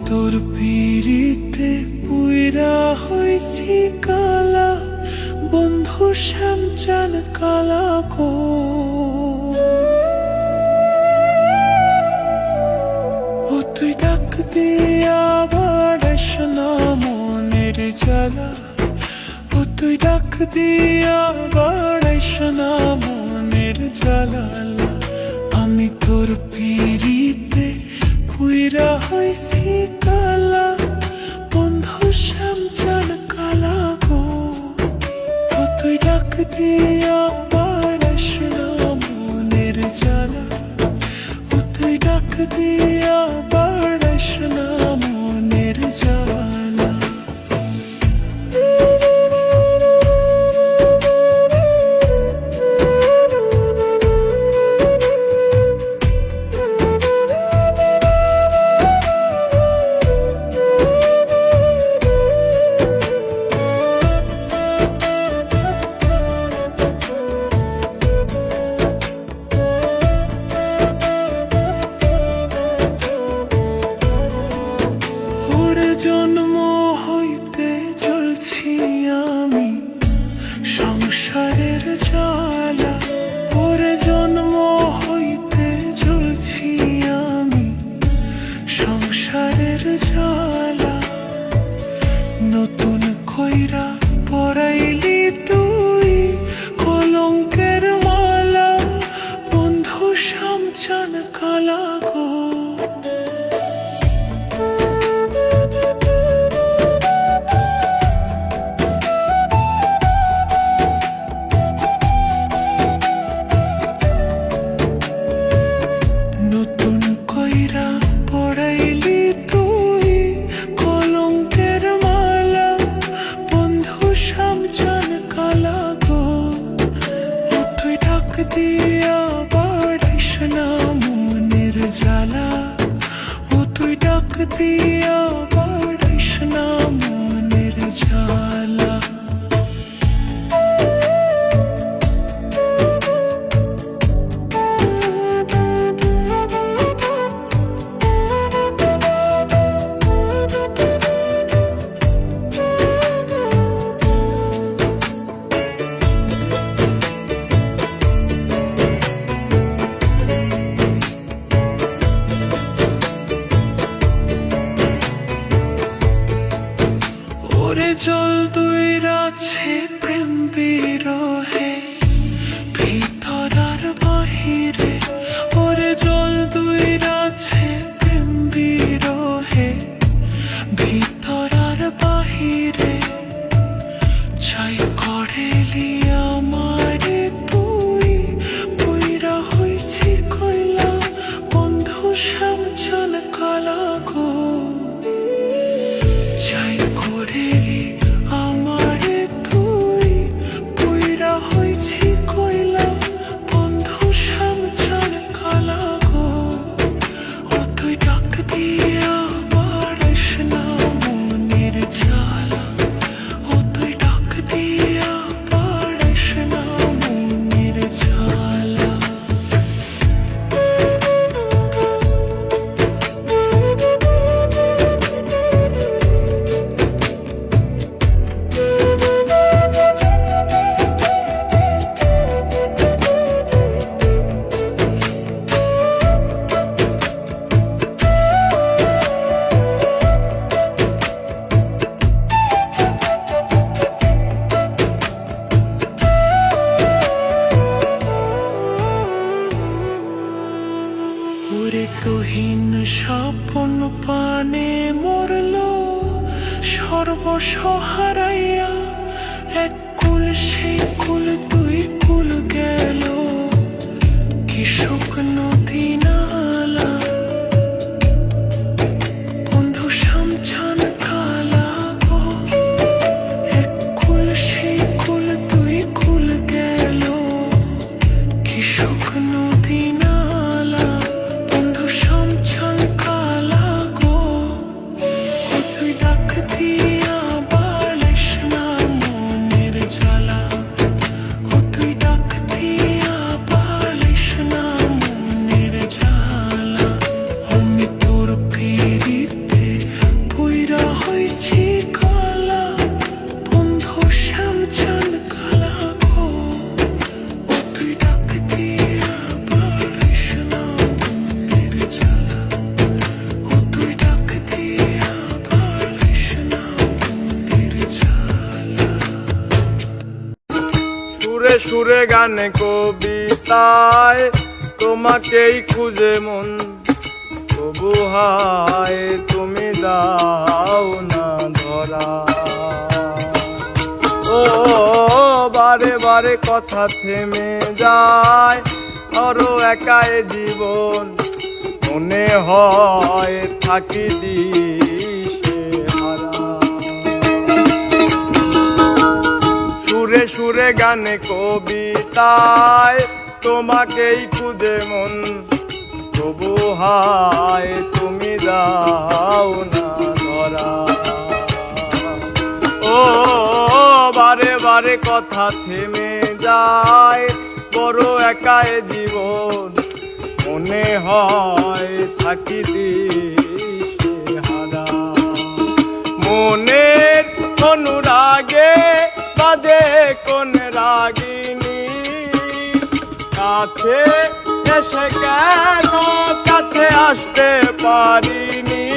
তোর পিড়িতে পুইরা হইছি কালা, বন্ধু শ্যামচান কালা গো। ও তুই ডাক দিয়া বাড়াস না মনের জ্বালা, ও তুই ডাক দিয়া বাড়াইস না মনের জ্বালা। আমি তোর পিড়িতে পুইরা হইছি কালা, বন্ধু শ্যামচান কালা গো। ও তুই ডাক দিয়া বাড়াইস না মনের জ্বালা, ও তুই ডাক দিয়া বাড়াইস না মনের জ্বালা। জন্ম হইতে চলছি আমি সংসারের জ্বালা, ওরে জন্ম হইতে চলছি আমি সংসারের জ্বালা। নতুন কইরা পরাইলি তুই কলঙ্কের মালা, বন্ধু শ্যামচান কালা গো। নতুন কইরা পড়াইলি তুই কলঙ্কের মালা, বন্ধু শ্যামচান কালা গো। ও তুই ডাক দিয়া বাড়াইস না মনের জ্বালা, ও তুই ডাক দিয়া বাড়াইস না মনের জ্বালা। ওরে জল দুই রাছে প্রেম বিরহে ভিতর আর বাহিরে, ওরে জল দুই রাছে প্রেম বিরহে ভিতর আর বাহিরে। চাই করেলি আমারে তুই পুইরা হইছি কইলা, বন্ধু শ্যামচান কালা গো। চাই করেলি আমারে তুই পুইরা হইছি কইলা, বন্ধু শ্যামচান কালা গো। ও তুই ডাক দিয়া বাড়াইস না মনের জ্বালা, ও তুই ডাক দিয়া বাড়াইস না মনের জ্বালা। ওরে তুহিন স্বপন পানে মরল সর্বস্ব হারাইয়া, এক কুল সেই কুল দুই কুল গেল কি শোক নদী নালা, বন্ধু শ্যামচান কালা গো। এক কুল সেই কুল দুই কুল গেল কি শোক নদী নালা, বন্ধু শ্যামচান কালা গো। ও তুই ডাক দিয়া বাড়াইস না মনের জ্বালা, ও তুই ডাক দিয়া বাড়াইস না মনের জ্বালা। সুরে গানে কবিতায় তোমাকেই খুঁজে মন, তবু হায় তুমি দাও না ধরা। ও বারে বারে কথা থেমে যায়, আরো একাই জীবন মনে হয় থাকি দিশে হারা। সুরে সুরে গানে কবিতায় তোমাকেই খুঁজে মন, তবু হায় তুমি দাও না ধরা। ও বারে বারে কথা থেমে যায়, বড় একাই জীবন মনে হয় থাকি দিশে হারা। মনের অনুরাগে বাজে কোন রাগিনী, কাছে এসে কেন কাছে আসতে পারিনি,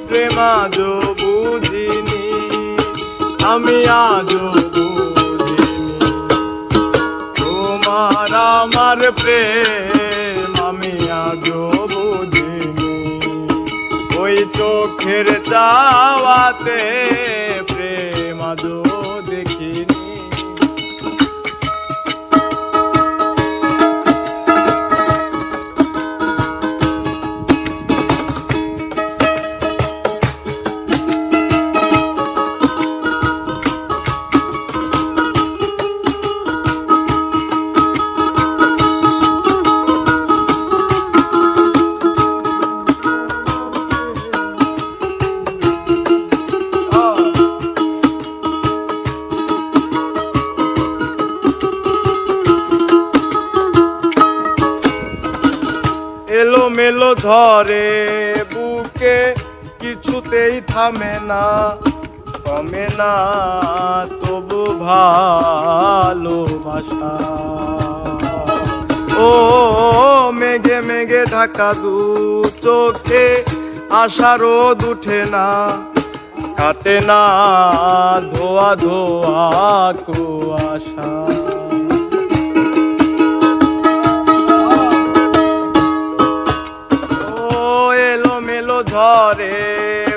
প্রেম আজও বুঝিনি, আমি আজও বুঝিনি। তোমার আমার প্রেম আমি আজও বুঝিনি, ওই চোখের চাওয়াতে প্রেম আজও দেখিনি। এলো মেলো ধরে বুকে, কিছুতেই থামে না কমে না তবু ভালোবাসা। ও মেঘে মেঘে ঢাকা দু চোখে, আশা রোদ উঠে না কাটে না ধোয়া ধোয়া কুয়াশা। ধরে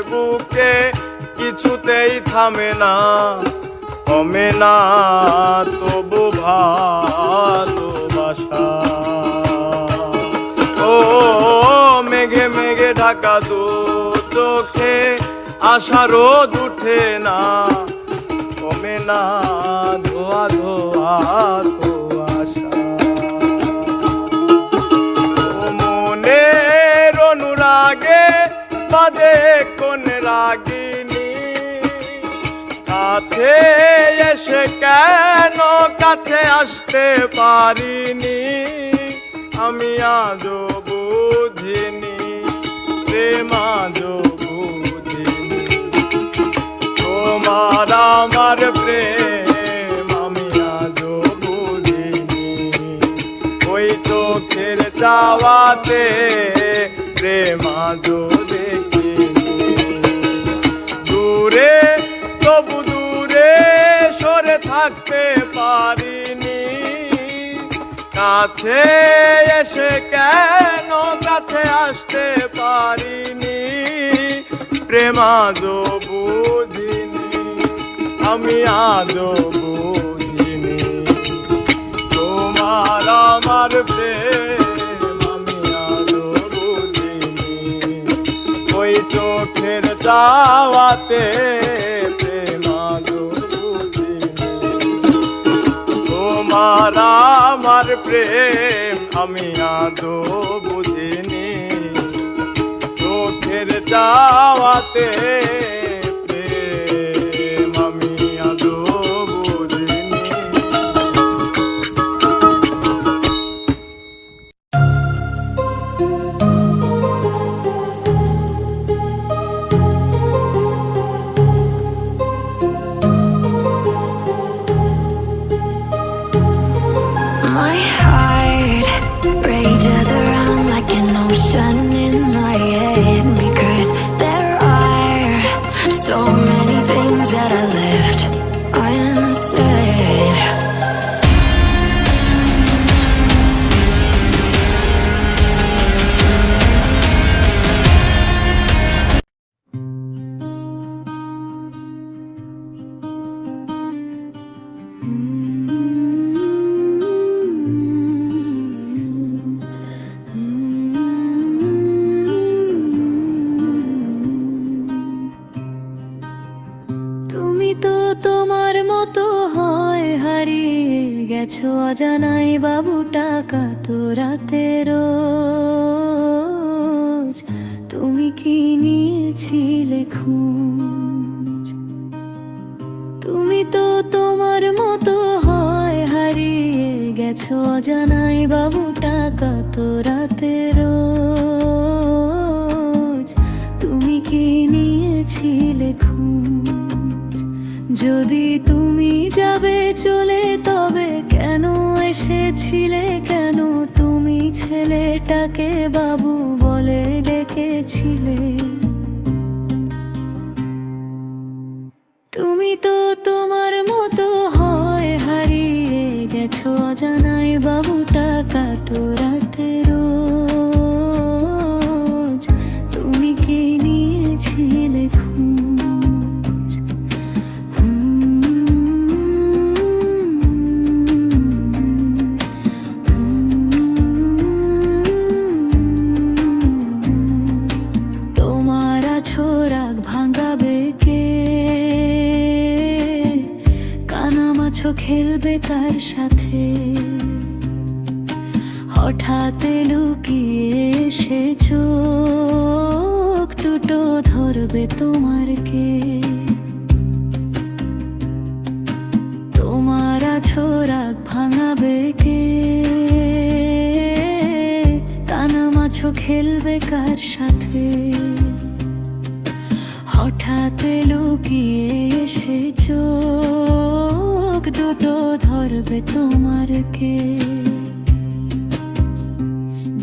বুকে কিছুতেই থামে না কমে না তবু ভালোবাসা। ও মেঘে মেঘে ঢাকা দু চোখে, আশা রোদ উঠে না কমে না ধোয়া ধোয়া কুয়াশা। ও মনের অনুরাগে বাজে কোন রাগিনী, কাছে এসে কেন কাছে আসতে পারিনি, আমি আজও বুঝিনি, প্রেম আজও বুঝিনি। তোমার আমার প্রেম আমি আজও বুঝিনি, ওই চোখের চাওয়াতে প্রেম আজও দেখিনি। দূরে তবু দূরে সরে থাকতে পারিনি, কাছে এসে কেন কাছে আসতে পারিনি, প্রেম আজও বুঝিনি, আমি আজও বুঝিনি। তোমার আমার প্রেম আমি আজও বুঝিনি, ওই চোখের চাওয়াতে প্রেম আজও বুঝিনি। তোমার আমার প্রেম আমি আজও বুঝিনি, চোখের চাওয়াতে প্রেম আমি আজও বুঝিনি। My heart rages around like an ocean in my head, because there are গেছো অজানাই বাবুটা কাতরাতে রোজ। তুমি কি নিয়েছিলে খোঁজ? তুমি তো তোমার মতো হয় হারিয়ে গেছো অজানাই বাবুটা কাতরাতে রোজ। তুমি কি নিয়েছিলে খোঁজ? যদি তুমি যাবে চলে তবে কেন এসেছিলে? কেন তুমি ছেলেটাকে বাবু বলে ডেকেছিলে? তুমি তো তোমার মতো হয় হারিয়ে গেছো অজানাই বাবুটা কাতরাতে রোজ। তুমি কি নিয়েছিলে খোঁজ? তোমার আছো রাগ ভাঙাবে কে? কানা মাছো খেলবে কার সাথে? হঠাৎ লুকিয়ে এসে চোখ দুটো ধরবে তোমার কে? তোমার আছো রাগ ভাঙাবে কে? কানা মাছো খেলবে কার সাথে? হঠাৎ লুকিয়ে এসে চোখ দুটো ধরবে তোমার কে?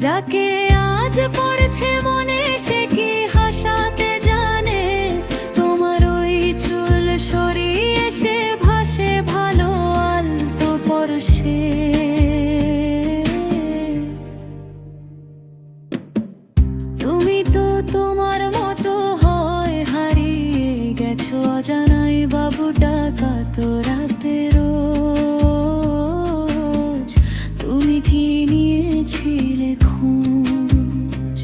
যাকে আজ পড়ছে মনে সে কি হাসাতে জানে? তোমার ওই চুল সরিয়ে সে ভাসে ভালো আলতো পরশে। তুমি তো তোমার মতো হয় হারিয়ে গেছো অজানাই বাবুটা কাতরাতে রোজ। তুমি কি নিয়েছিলে খোঁজ?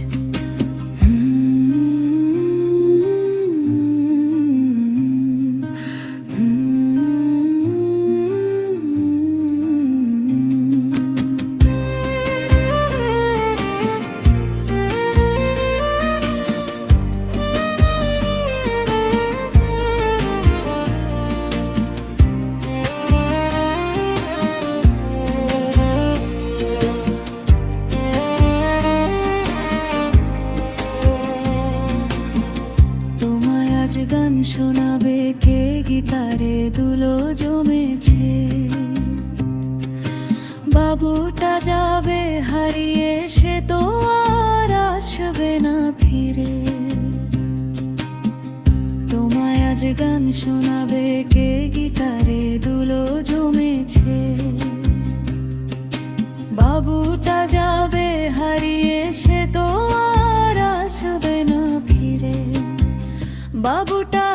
তোমায় আজ গান শোনাবে কে? গিটারে দুলো জমেছে। বাবুটা যাবে হারিয়ে সে তো আর আসবে না ফিরে। তোমায় আজ গান শোনাবে কে? গিটারে দুলো জমেছে। বাবুটা যাবে হারিয়ে সে তো আর আসবে না ফিরে। বাবুটা